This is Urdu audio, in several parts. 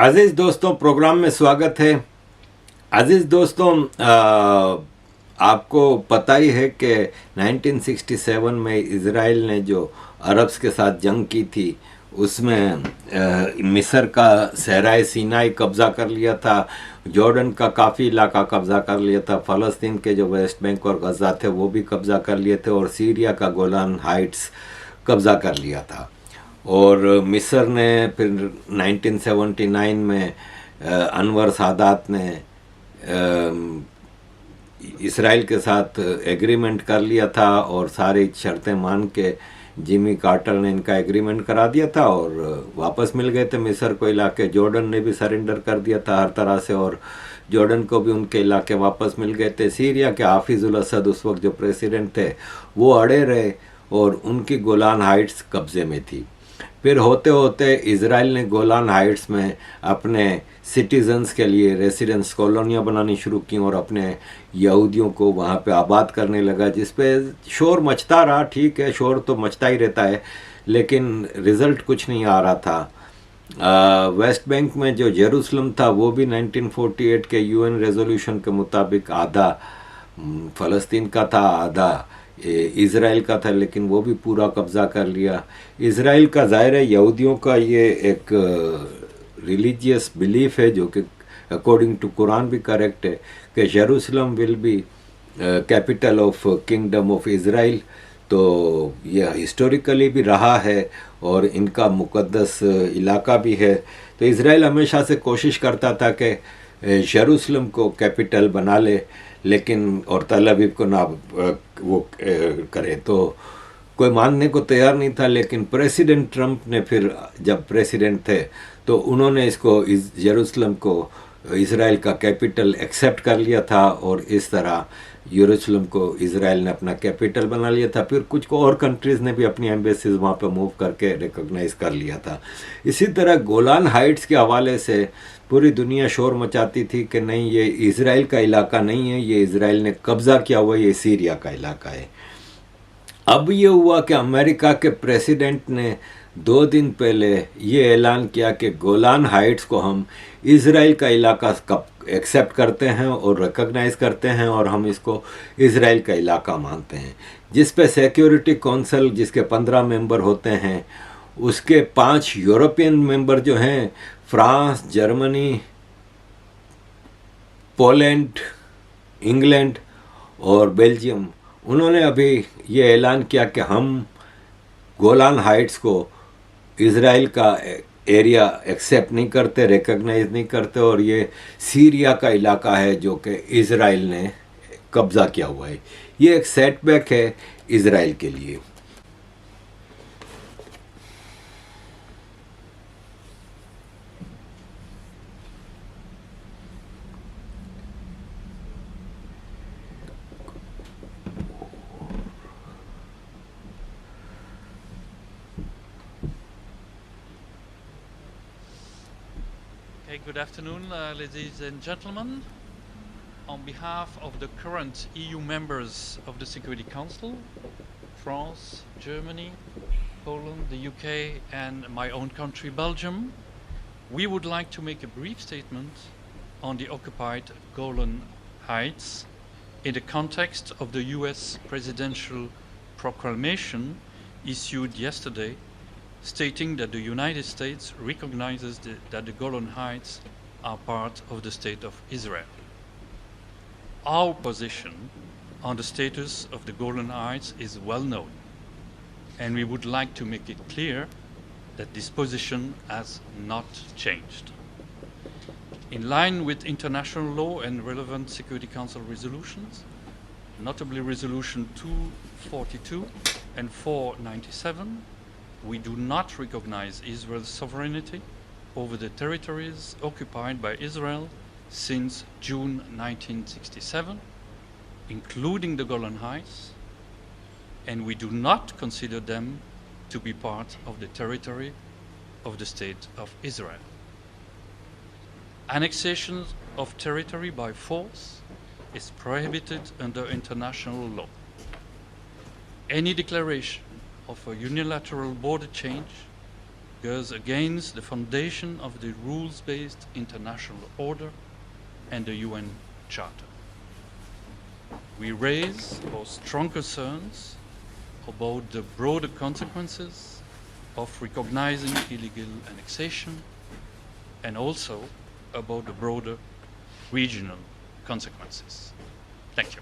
عزیز دوستوں، پروگرام میں سواگت ہے۔ عزیز دوستوں، آپ کو پتہ ہی ہے کہ 1967 میں اسرائیل نے جو عربس کے ساتھ جنگ کی تھی، اس میں مصر کا صحرائے سینائی قبضہ کر لیا تھا، جارڈن کا کافی علاقہ قبضہ کر لیا تھا، فلسطین کے جو ویسٹ بینک اور غزہ تھے وہ بھی قبضہ کر لیے تھے، اور سیریا کا گولان ہائٹس قبضہ کر لیا تھا۔ اور مصر نے پھر 1979 میں انور سادات نے اسرائیل کے ساتھ ایگریمنٹ کر لیا تھا، اور ساری شرطیں مان کے جیمی کارٹر نے ان کا ایگریمنٹ کرا دیا تھا اور واپس مل گئے تھے مصر کو علاقے۔ جارڈن نے بھی سرنڈر کر دیا تھا ہر طرح سے، اور جارڈن کو بھی ان کے علاقے واپس مل گئے تھے۔ سیریا کے حافظ الاسد اس وقت جو پریسیڈنٹ تھے وہ اڑے رہے اور ان کی گولان ہائٹس قبضے میں تھی۔ پھر ہوتے ہوتے اسرائیل نے گولان ہائٹس میں اپنے سٹیزنز کے لیے ریسیڈنس کالونیاں بنانی شروع کی اور اپنے یہودیوں کو وہاں پہ آباد کرنے لگا، جس پہ شور مچتا رہا۔ ٹھیک ہے، شور تو مچتا ہی رہتا ہے، لیکن رزلٹ کچھ نہیں آ رہا تھا۔ ویسٹ بینک میں جو یروشلم تھا وہ بھی 1948 کے UN ریزولوشن کے مطابق آدھا فلسطین کا تھا، آدھا اسرائیل کا تھا، لیکن وہ بھی پورا قبضہ کر لیا۔ اسرائیل کا ظاہر ہے یہودیوں کا یہ ایک ریلیجیس بلیف ہے جو کہ اکارڈنگ ٹو قرآن بھی کریکٹ ہے کہ Jerusalem will be capital of kingdom of Israel. تو یہ ہسٹوریکلی بھی رہا ہے اور ان کا مقدس علاقہ بھی ہے۔ تو اسرائیل ہمیشہ سے کوشش کرتا تھا کہ یروشلم کو کیپٹل بنا لے، لیکن اور تل ابیب کو نہ وہ کرے، تو کوئی ماننے کو تیار نہیں تھا۔ لیکن پریسیڈنٹ ٹرمپ نے پھر جب پریسیڈنٹ تھے تو انہوں نے اس کو یروشلم کو اسرائیل کا کیپٹل ایکسیپٹ کر لیا تھا، اور اس طرح یروشلم کو اسرائیل نے اپنا کیپٹل بنا لیا تھا۔ پھر کچھ اور کنٹریز نے بھی اپنی ایمبیسیز وہاں پہ موو کر کے ریکگنائز کر لیا تھا۔ اسی طرح گولان ہائٹس کے حوالے سے پوری دنیا شور مچاتی تھی کہ نہیں، یہ اسرائیل کا علاقہ نہیں ہے، یہ اسرائیل نے قبضہ کیا ہوا، یہ سیریا کا علاقہ ہے۔ اب یہ ہوا کہ امریکہ کے پریسیڈنٹ نے 2 دن پہلے یہ اعلان کیا کہ گولان ہائٹس کو ہم اسرائیل کا علاقہ ایکسیپٹ کرتے ہیں اور ریکگنائز کرتے ہیں، اور ہم اس کو اسرائیل کا علاقہ مانتے ہیں، جس پہ سیکیورٹی کونسل جس کے 15 ممبر ہوتے ہیں، اس کے 5 یورپین ممبر جو ہیں، فرانس، جرمنی، پولینڈ، انگلینڈ اور بیلجیم، انہوں نے ابھی یہ اعلان کیا کہ ہم گولان ہائٹس کو اسرائیل کا ایریا ایکسیپٹ نہیں کرتے، ریکگنائز نہیں کرتے، اور یہ سیریا کا علاقہ ہے جو کہ اسرائیل نے قبضہ کیا ہوا ہے۔ یہ ایک سیٹ بیک ہے اسرائیل کے لیے۔ Okay, good afternoon, ladies and gentlemen. On behalf of the current EU members of the Security Council, France, Germany, Poland, the UK, and my own country, Belgium, we would like to make a brief statement on the occupied Golan Heights in the context of the US presidential proclamation issued yesterday, stating that the United States recognizes that the Golan Heights are part of the State of Israel. Our position on the status of the Golan Heights is well known, and we would like to make it clear that this position has not changed. In line with international law and relevant Security Council resolutions, notably Resolution 242 and 497, we do not recognize Israel's sovereignty over the territories occupied by Israel since June 1967, including the Golan Heights, and we do not consider them to be part of the territory of the State of Israel. Annexation of territory by force is prohibited under international law. Any declaration of a unilateral border change goes against the foundation of the rules-based international order and the UN Charter. We raise our strong concerns about the broader consequences of recognizing illegal annexation and also about the broader regional consequences. Thank you.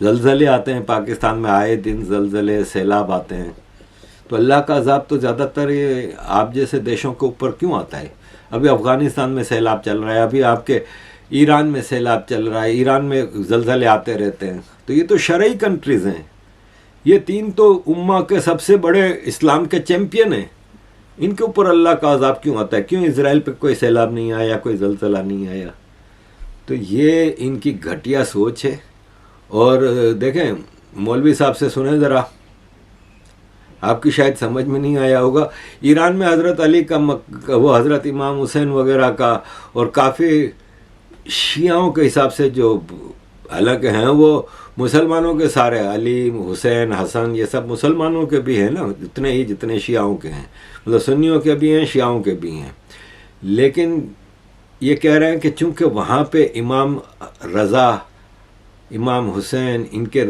زلزلے آتے ہیں پاکستان میں، آئے دن زلزلے سیلاب آتے ہیں، تو اللہ کا عذاب تو زیادہ تر یہ آپ جیسے دیشوں کے اوپر کیوں آتا ہے؟ ابھی افغانستان میں سیلاب چل رہا ہے، ابھی آپ کے ایران میں سیلاب چل رہا ہے، ایران میں زلزلے آتے رہتے ہیں. تو یہ تو شرعی کنٹریز ہیں، یہ تین تو امہ کے سب سے بڑے اسلام کے چیمپئن ہیں، ان کے اوپر اللہ کا عذاب کیوں آتا ہے؟ کیوں اسرائیل پہ کوئی سیلاب نہیں آیا، کوئی زلزلہ نہیں آیا؟ تو یہ ان کی گھٹیا سوچ ہے. اور دیکھیں مولوی صاحب سے سنیں ذرا، آپ کی شاید سمجھ میں نہیں آیا ہوگا، ایران میں حضرت علی کا وہ حضرت امام حسین وغیرہ کا اور کافی شیعوں کے حساب سے جو حالانکہ ہیں وہ مسلمانوں کے سارے، علی حسین حسن یہ سب مسلمانوں کے بھی ہیں نا، اتنے ہی جتنے شیعوں کے ہیں، مطلب سنیوں کے بھی ہیں شیعوں کے بھی ہیں. لیکن یہ کہہ رہے ہیں کہ چونکہ وہاں پہ امام رضا امام حسین ان کے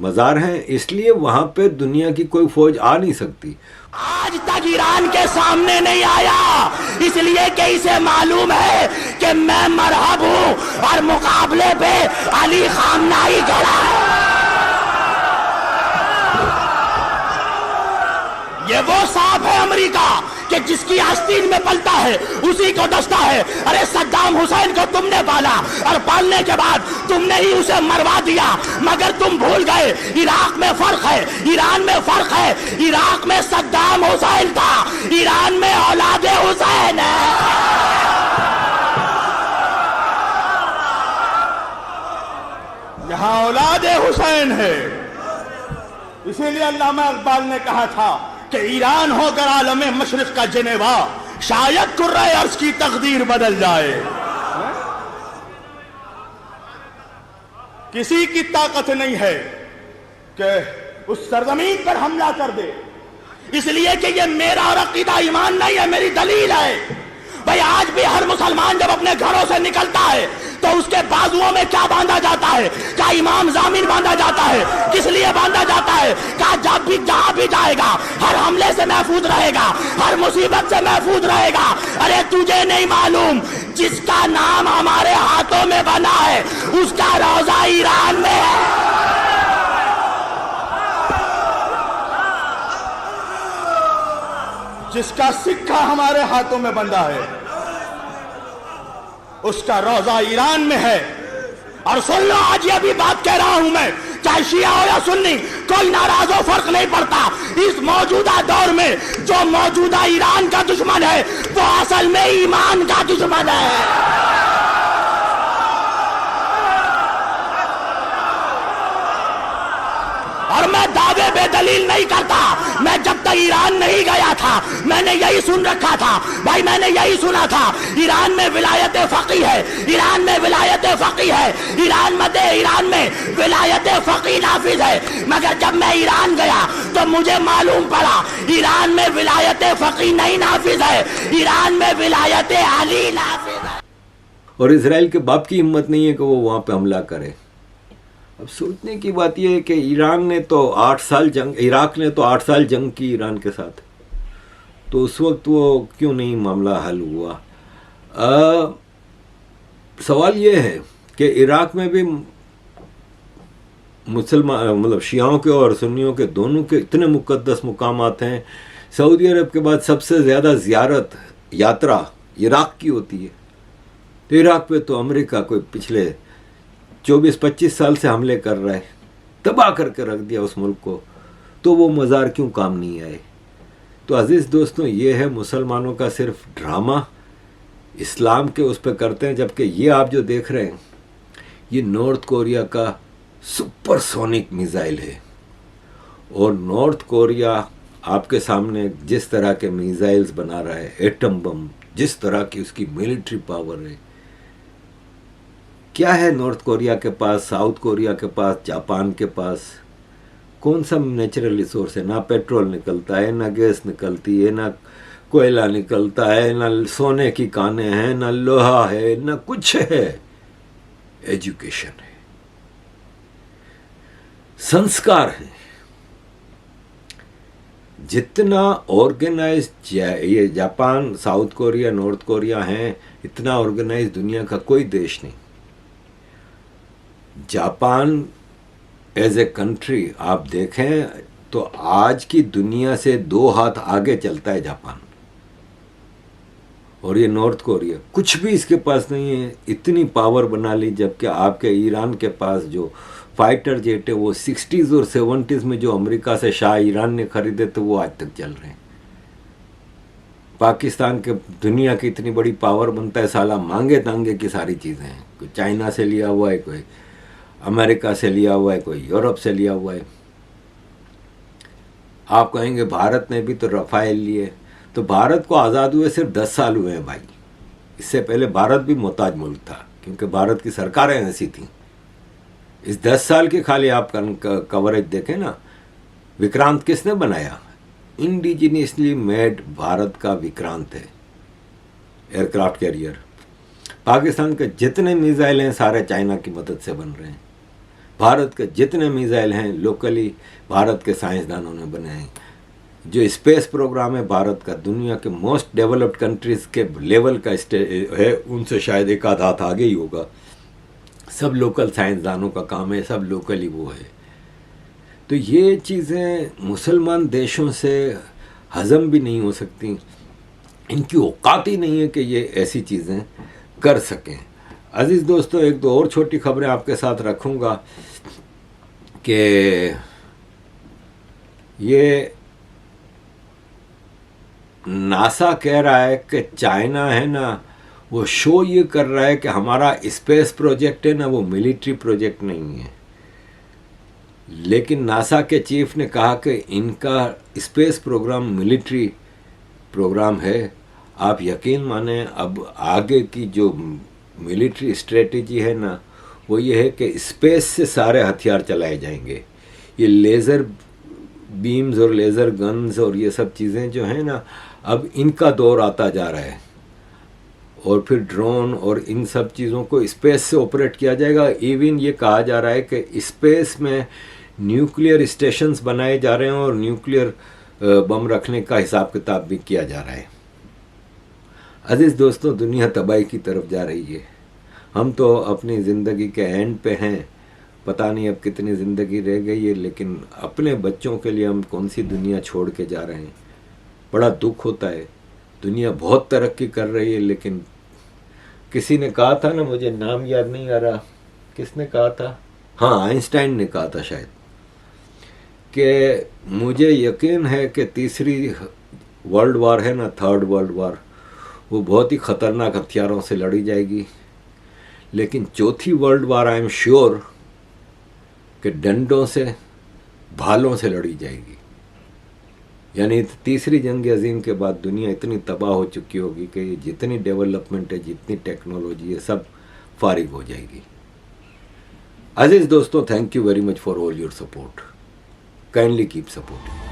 مزار ہیں، اس لیے وہاں پہ دنیا کی کوئی فوج آ نہیں سکتی. آج تک ایران کے سامنے نہیں آیا، اس لیے کہ اسے معلوم ہے کہ میں مرحب ہوں اور مقابلے پہ علی خامنائی کھڑا ہے. یہ وہ سانپ ہے امریکہ کہ جس کی آستین میں پلتا ہے اسی کو ڈستا ہے. ارے صدام حسین کو تم نے پالا اور پالنے کے بعد تم نے ہی اسے مروا دیا، مگر تم بھول گئے عراق میں فرق ہے، ایران میں فرق ہے. عراق میں صدام حسین تھا، ایران میں اولاد حسین ہے. یہاں اولاد حسین ہے. اسی لیے علامہ اقبال نے کہا تھا کہ ایران ہو کر عالم مشرق کا جنیوا، شاید کرۂ ارض کی تقدیر بدل جائے. کسی کی طاقت نہیں ہے کہ اس سرزمین پر حملہ کر دے، اس لیے کہ یہ میرا اور عقیدہ ایمان نہیں ہے، میری دلیل ہے. بھائی آج بھی ہر مسلمان جب اپنے گھروں سے نکلتا ہے تو اس کے بازوؤں میں کیا باندھا جاتا ہے؟ کیا امام ضامن باندھا جاتا ہے؟ کس لیے باندھا جاتا ہے؟ کہا جب بھی جہاں بھی جائے گا ہر حملے سے محفوظ رہے گا، ہر مصیبت سے محفوظ رہے گا. ارے تجھے نہیں معلوم جس کا نام ہمارے ہاتھوں میں بنا ہے اس کا روضہ ایران میں ہے. جس کا سکہ ہمارے ہاتھوں میں بندھا ہے اس کا روضہ ایران میں ہے. اور سن لو آج یہ بھی بات کہہ رہا ہوں میں، چاہے شیعہ ہو یا سنی، کوئی ناراض ہو فرق نہیں پڑتا. اس موجودہ دور میں جو موجودہ ایران کا دشمن ہے وہ اصل میں ایمان کا دشمن ہے. اور میں دعوے بے دلیل نہیں کرتا. میں جب تک ایران نہیں گیا تھا میں نے یہی سن رکھا تھا بھائی، میں نے یہی سنا تھا ایران میں ولایت فقی ہے، ایران میں ولایت فقی ہے، ایران میں ولایت فقی نافذ ہے. مگر جب میں ایران گیا تو مجھے معلوم پڑا ایران میں ولایت فقی نہیں نافذ ہے، ایران میں ولایت علی نافذ ہے. اور اسرائیل کے باپ کی ہمت نہیں ہے کہ وہ وہاں پہ حملہ کرے. اب سوچنے کی بات یہ ہے کہ ایران نے تو 8 سال جنگ، عراق نے تو 8 سال جنگ کی ایران کے ساتھ، تو اس وقت وہ کیوں نہیں معاملہ حل ہوا؟ سوال یہ ہے کہ عراق میں بھی مسلمان مطلب شیعوں کے اور سنیوں کے دونوں کے اتنے مقدس مقامات ہیں. سعودی عرب کے بعد سب سے زیادہ زیارت یاترا عراق کی ہوتی ہے. تو عراق پہ تو امریکہ کوئی پچھلے 24-25 سال سے حملے کر رہا ہے، تباہ کر کے رکھ دیا اس ملک کو. تو وہ مزار کیوں کام نہیں آئے؟ تو عزیز دوستوں، یہ ہے مسلمانوں کا صرف ڈرامہ، اسلام کے اس پہ کرتے ہیں. جبکہ یہ آپ جو دیکھ رہے ہیں یہ نارتھ کوریا کا سپر سونک میزائل ہے، اور نارتھ کوریا آپ کے سامنے جس طرح کے میزائلز بنا رہا ہے، ایٹم بم، جس طرح کی اس کی ملٹری پاور ہے. کیا ہے نارتھ کوریا کے پاس، ساؤتھ کوریا کے پاس، جاپان کے پاس؟ کون سا نیچرل ریسورس ہے؟ نہ پیٹرول نکلتا ہے، نہ گیس نکلتی ہے، نہ کوئلہ نکلتا ہے، نہ سونے کی کانیں ہیں، نہ لوہا ہے، نہ کچھ ہے. ایجوکیشن ہے، سنسکار ہیں. جتنا آرگنائزڈ یہ Japan, south Korea, north Korea ہیں، اتنا آرگنائز دنیا کا کوئی دیش نہیں. جاپان ایز اے کنٹری آپ دیکھیں تو آج کی دنیا سے 2 ہاتھ آگے چلتا ہے جاپان، اور یہ نارتھ کوریا کچھ بھی اس کے پاس نہیں ہے، اتنی پاور بنا لی، جبکہ آپ کے ایران کے پاس جو فائٹر جیٹ ہے وہ 60s اور 70s میں جو امریکہ سے شاہ ایران نے خریدے تو وہ آج تک چل رہے ہیں۔ پاکستان کے دنیا کی اتنی بڑی پاور بنتا ہے، سالہ مانگے تانگے کی ساری چیزیں ہیں، کوئی چائنا سے لیا ہوا ہے، کوئی امریکہ سے لیا ہوا ہے، کوئی یورپ سے لیا ہوا ہے۔ آپ کہیں گے بھارت نے بھی تو رفائل لیے، تو بھارت کو آزاد ہوئے صرف 10 سال ہوئے ہیں بھائی، اس سے پہلے بھارت بھی محتاج ملک تھا، کیونکہ بھارت کی سرکاریں ایسی تھیں۔ اس 10 سال کی خالی آپ کوریج دیکھیں نا، وکرانت کس نے بنایا؟ انڈیجینسلی میڈ بھارت کا وکرانت ہے، ایئر کرافٹ کیریئر۔ پاکستان کے جتنے میزائل ہیں سارے چائنا کی مدد سے بن رہے ہیں، بھارت کے جتنے میزائل ہیں لوکلی بھارت کے سائنسدانوں نے بنائے ہیں۔ جو اسپیس پروگرام ہے بھارت کا، دنیا کے موسٹ ڈیولپڈ کنٹریز کے لیول کا ہے، ان سے شاید ایک آدھ ہاتھ آگے ہی ہوگا۔ سب لوکل سائنسدانوں کا کام ہے، سب لوکلی وہ ہے۔ تو یہ چیزیں مسلمان دیشوں سے ہضم بھی نہیں ہو سکتی، ان کی اوقات ہی نہیں ہے کہ یہ ایسی چیزیں کر سکیں۔ عزیز دوستو، ایک دو اور چھوٹی خبریں آپ کے ساتھ رکھوں گا کہ یہ ناسا کہہ رہا ہے کہ چائنا ہے نا، وہ شو یہ کر رہا ہے کہ ہمارا اسپیس پروجیکٹ ہے نا وہ ملٹری پروجیکٹ نہیں ہے، لیکن ناسا کے چیف نے کہا کہ ان کا اسپیس پروگرام ملٹری پروگرام ہے۔ آپ یقین مانیں اب آگے کی جو ملٹری اسٹریٹجی ہے نا وہ یہ ہے کہ اسپیس سے سارے ہتھیار چلائے جائیں گے۔ یہ لیزر بیمز اور لیزر گنز اور یہ سب چیزیں جو ہیں نا اب ان کا دور آتا جا رہا ہے، اور پھر ڈرون اور ان سب چیزوں کو اسپیس سے آپریٹ کیا جائے گا۔ ایون یہ کہا جا رہا ہے کہ اسپیس میں نیوکلیئر اسٹیشنز بنائے جا رہے ہیں اور نیوکلیئر بم رکھنے کا حساب کتاب بھی کیا جا رہا ہے۔ عزیز دوستوں، دنیا تباہی کی طرف جا رہی ہے، ہم تو اپنی زندگی کے اینڈ پہ ہیں، پتہ نہیں اب کتنی زندگی رہ گئی ہے، لیکن اپنے بچوں کے لیے ہم کون سی دنیا چھوڑ کے جا رہے ہیں۔ بڑا دکھ ہوتا ہے، دنیا بہت ترقی کر رہی ہے، لیکن کسی نے کہا تھا نا، مجھے نام یاد نہیں آ رہا، کس نے کہا تھا، ہاں آئنسٹائن نے کہا تھا شاید، کہ مجھے یقین ہے کہ تیسری ورلڈ وار ہے نا، 3rd ورلڈ وار، وہ بہت ہی خطرناک ہتھیاروں سے لڑی جائے گی، لیکن 4تھی world war I am sure کہ ڈنڈوں سے، بھالوں سے لڑی جائے گی۔ یعنی تیسری جنگ عظیم کے بعد دنیا اتنی تباہ ہو چکی ہوگی کہ یہ جتنی ڈیولپمنٹ ہے، جتنی ٹیکنالوجی ہے، سب فارغ ہو جائے گی۔ عزیز دوستوں، thank you very much for all your support, kindly keep supporting.